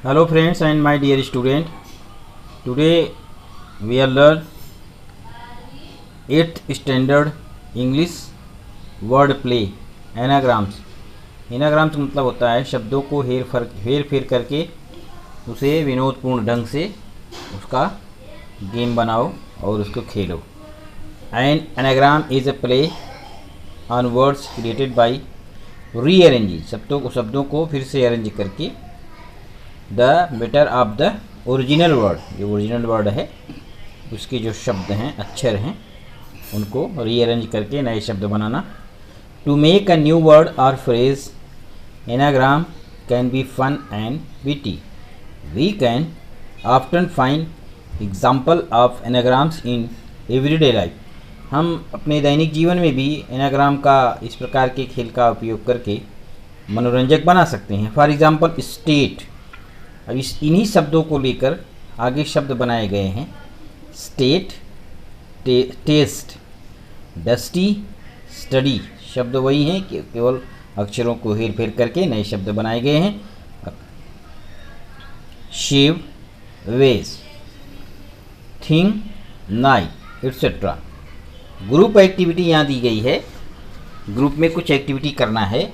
Hello friends and my dear student. Today we are learn 8th standard English word play anagrams. Anagrams मतलब होता है शब्दों को हेर फेर करके उसे विनोदपूर्ण ढंग से उसका गेम बनाओ और उसको खेलो. An anagram is a play on words created by rearranging. शब्दों को फिर से अरेंज करके the better of the original word, जो ओरिजिनल वर्ड है उसके जो शब्द हैं, अक्षर हैं, उनको रीअरेंज करके नए शब्द बनाना. To make a new word और phrase anagram can be fun and witty. We can often find example of anagrams in everyday life. हम अपने दैनिक जीवन में भी एनाग्राम का इस प्रकार के खेल का उपयोग करके मनोरंजक बना सकते हैं. For example state. अब इन्हीं शब्दों को लेकर आगे शब्द बनाए गए हैं. State, test, dusty, study. शब्द वही हैं कि केवल अक्षरों को हेर फेर करके नए शब्द बनाए गए हैं. Shave, wage, thing, night etcetera. Group activity यहाँ दी गई है. ग्रुप में कुछ एक्टिविटी करना है.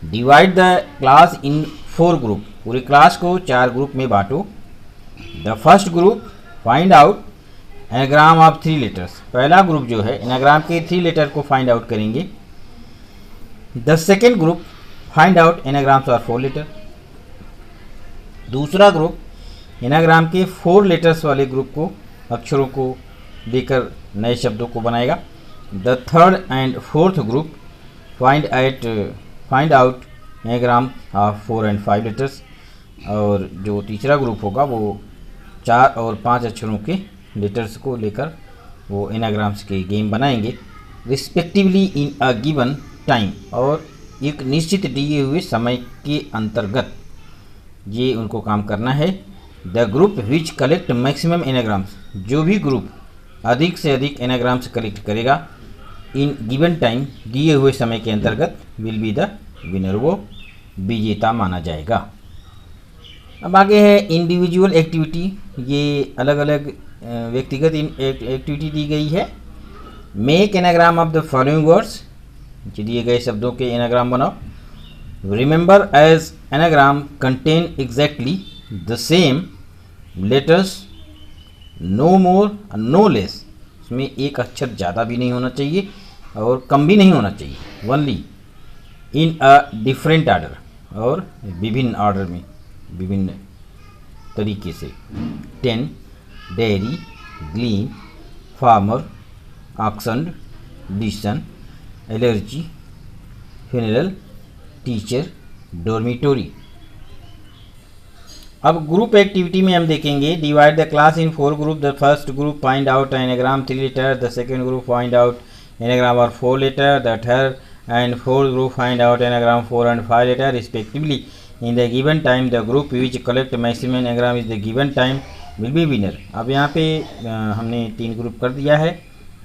Divide the class in 4 group. पूरे क्लास को 4 ग्रुप में बांटो. The first group find out anagram of 3 letters. पहला ग्रुप जो है एनाग्राम के 3 लेटर को फाइंड आउट करेंगे. The second group find out anagrams of 4 letter. दूसरा ग्रुप एनाग्राम के 4 लेटर्स वाले ग्रुप को, अक्षरों को लेकर नए शब्दों को बनाएगा. The third and fourth group find out anagram of 4 and 5 letters. और जो तीसरा ग्रुप होगा वो 4 और 5 अक्षरों के लेटर्स को लेकर वो एनाग्राम्स के गेम बनाएंगे respectively in a given time. और एक निश्चित दिए हुए समय के अंतर्गत ये उनको काम करना है. The group which collect maximum anagrams. जो भी ग्रुप अधिक से अधिक एनाग्राम्स कलेक्ट करेगा इन गिवन टाइम, दिए हुए समय के अंतर्गत, विल बी द विनर. वो विजेता माना जाएगा. अब आगे है इंडिविजुअल एक्टिविटी. ये अलग अलग व्यक्तिगत एक्टिविटी दी गई है. Make anagram of the following words. दिए गए शब्दों के एनाग्राम बनाओ. Remember as anagram contain exactly the same letters, no more no less. उसमें एक अक्षर ज़्यादा भी नहीं होना चाहिए और कम भी नहीं होना चाहिए. Only in a different order. और विभिन्न ऑर्डर में, विभिन्न तरीके से. 10, डेयरी, ग्लीन, फार्मर, ऑक्सन, डिशन, एलर्जी, फ्यूनरल, टीचर, डॉर्मिटोरी. अब ग्रुप एक्टिविटी में हम देखेंगे. Divide the class in 4 group. The first group find out anagram 3 letter. The second group find out anagram और 4 letter. The third and 4th group find out anagram 4 and 5 letter respectively in the given time. The group which collect maximum anagram is the given time will be winner. अब यहाँ पे हमने 3 group कर दिया है,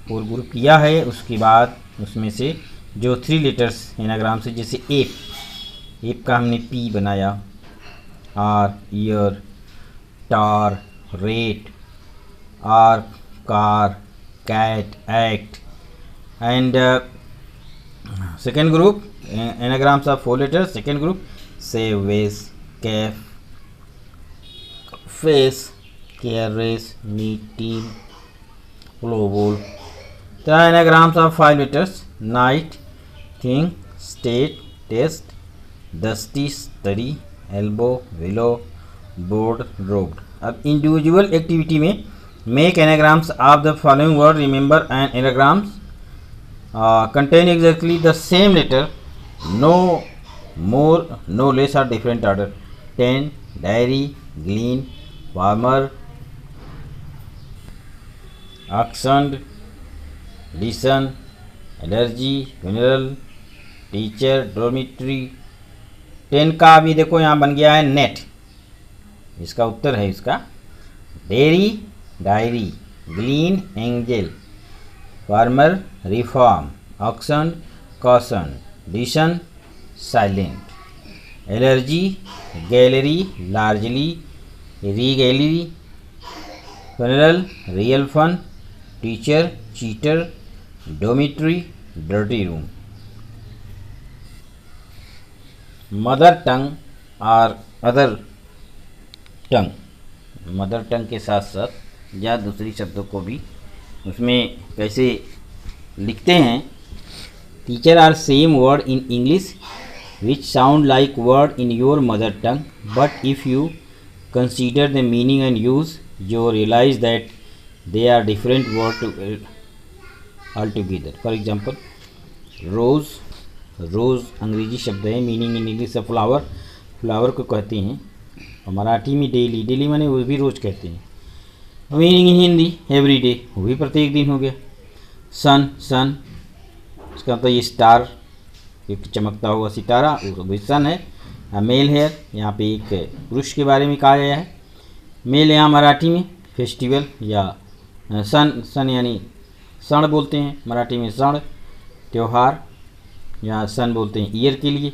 4 group किया है. उसके बाद उसमें से जो 3 लेटर्स एनाग्राम से, जैसे एप का हमने पी बनाया, are ear, tar rate, are car, cat act. And second group anagrams of 4 letters. Second group save, ways, calf, face, care, race, meet, team, global. The anagrams of 5 letters. Night, thing, state, test, dusty, study, elbow, willow, board, road. अब individual activity में make anagrams of the following word. Remember an anagrams contain exactly the same letter, no more no less or different order. 10, diary, glean, farmer, oxen, listen, allergy, funeral, teacher, dormitory. 10 का अभी देखो यहाँ बन गया है net. इसका उत्तर है इसका dairy, diary, glean, angel, farmer, reform, oxen, कॉसन, डिशन, silent. Allergy, gallery, largely, regally, funeral, real fun, teacher, cheater, dormitory, dirty room. Mother tongue और अदर टंग, मदर टंग के साथ साथ या दूसरी शब्दों को भी उसमें कैसे लिखते हैं। Teacher are same word in English which sound like word in your mother tongue, but if you consider the meaning and use, you realize that they are different words altogether. For example, rose, rose अंग्रेजी शब्द है, meaning in English flower, flower को कहते हैं, और मराठी में daily, daily माने वो भी रोज़ कहते हैं। Meaning in Hindi every day, वो भी प्रत्येक दिन हो गया। सन, सन इसका मतलब ये स्टार, एक चमकता हुआ सितारा, वो सन है। मेल हेयर, यहाँ पे एक पुरुष के बारे में कहा गया है। मेल यहाँ मराठी में फेस्टिवल या सन, सन यानी सन बोलते हैं मराठी में, सन त्यौहार, या सन बोलते हैं ईयर के लिए,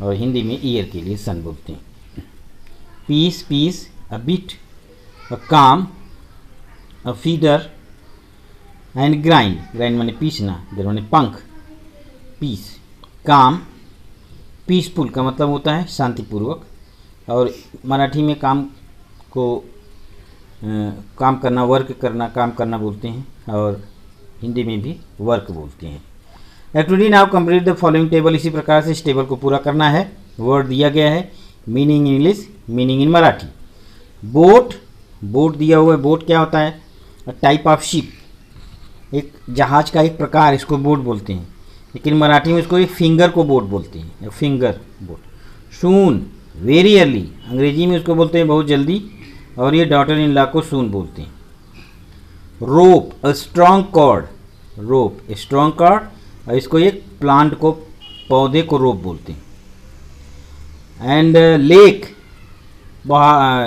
और हिंदी में ईयर के लिए सन बोलते हैं। पीस, पीस अ बिट, अ काम, अ फीदर एंड ग्राइंड, ग्राइंड माने पीसना, इधर माने पंख। पीस, काम, पीसफुल का मतलब होता है शांतिपूर्वक, और मराठी में काम को काम करना, वर्क करना, काम करना बोलते हैं, और हिंदी में भी वर्क बोलते हैं। Activity now complete the following table, इसी प्रकार से इस टेबल को पूरा करना है। वर्ड दिया गया है, meaning in English, meaning in Marathi. Boat, boat दिया हुआ है, बोट क्या होता है? टाइप ऑफ शिप, एक जहाज का एक प्रकार, इसको बोट बोलते हैं, लेकिन मराठी में इसको एक फिंगर को बोट बोलते हैं, फिंगर बोट। सून, वेरी अर्ली, अंग्रेजी में उसको बोलते हैं बहुत जल्दी, और ये डॉटर इन लॉ को सून बोलते हैं। Rope, a strong cord, rope a strong cord, और इसको एक प्लांट को, पौधे को रोप बोलते हैं। एंड लेक,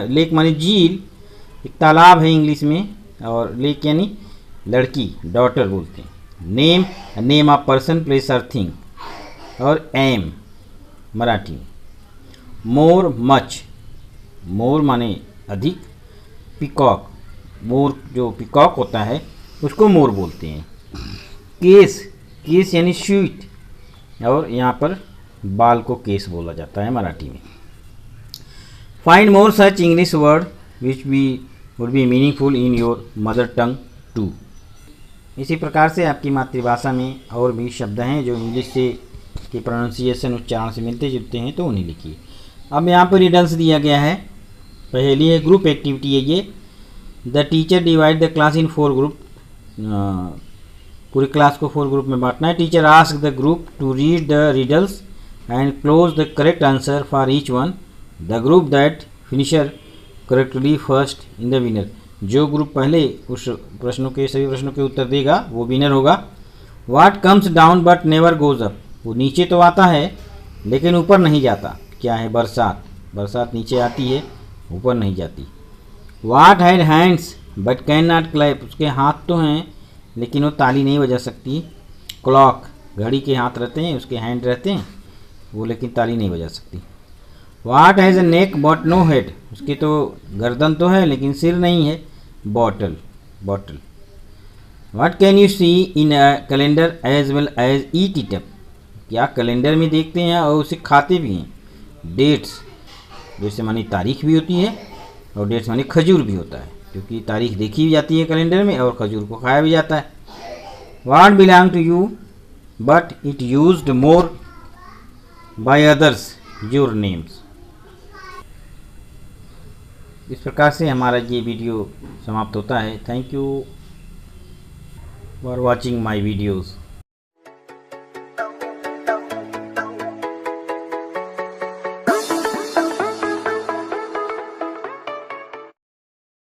लेक माने झील, एक तालाब है इंग्लिश में, और लेक यानी लड़की, डॉटर बोलते हैं। Name, name of person, place और थिंग, और एम मराठी में। मोर, मच, मोर माने अधिक। पिकॉक, मोर जो पिकॉक होता है उसको मोर बोलते हैं। केस, केस यानी स्वीट, और यहाँ पर बाल को केस बोला जाता है मराठी में। Find more such English word which would be meaningful in your mother tongue too. इसी प्रकार से आपकी मातृभाषा में और भी शब्द हैं जो इंग्लिश से के प्रोनाउंसिएशन, उच्चारण से मिलते जुलते हैं, तो उन्हें लिखिए। अब यहाँ पर रिडल्स दिया गया है। पहली है ग्रुप एक्टिविटी है ये। The teacher divide the class in 4 group, पूरी क्लास को 4 ग्रुप में बांटना है। Teacher ask the group to read the riddles and close the correct answer for each one. The group that finisher correctly first in the winner, जो ग्रुप पहले उस प्रश्नों के, सभी प्रश्नों के उत्तर देगा वो विनर होगा। वाट comes down but never goes up, वो नीचे तो आता है लेकिन ऊपर नहीं जाता, क्या है? बरसात, बरसात नीचे आती है, ऊपर नहीं जाती। What had hands but can not clap, उसके हाथ तो हैं लेकिन वो ताली नहीं बजा सकती। क्लॉक, घड़ी के हाथ रहते हैं, उसके हैंड रहते हैं, वो लेकिन ताली नहीं बजा सकती। What has a neck but no head, उसकी तो गर्दन तो है लेकिन सिर नहीं है। Bottle, bottle. What can you see in a calendar as well as eat it up, क्या कैलेंडर में देखते हैं और उसे खाते भी हैं। डेट्स, जैसे मानी तारीख भी होती है, और डेट्स मानी खजूर भी होता है, क्योंकि तारीख देखी भी जाती है कैलेंडर में और खजूर को खाया भी जाता है। What belong to you but it used more by others your names. इस प्रकार से हमारा ये वीडियो समाप्त होता है। Thank you for watching my videos.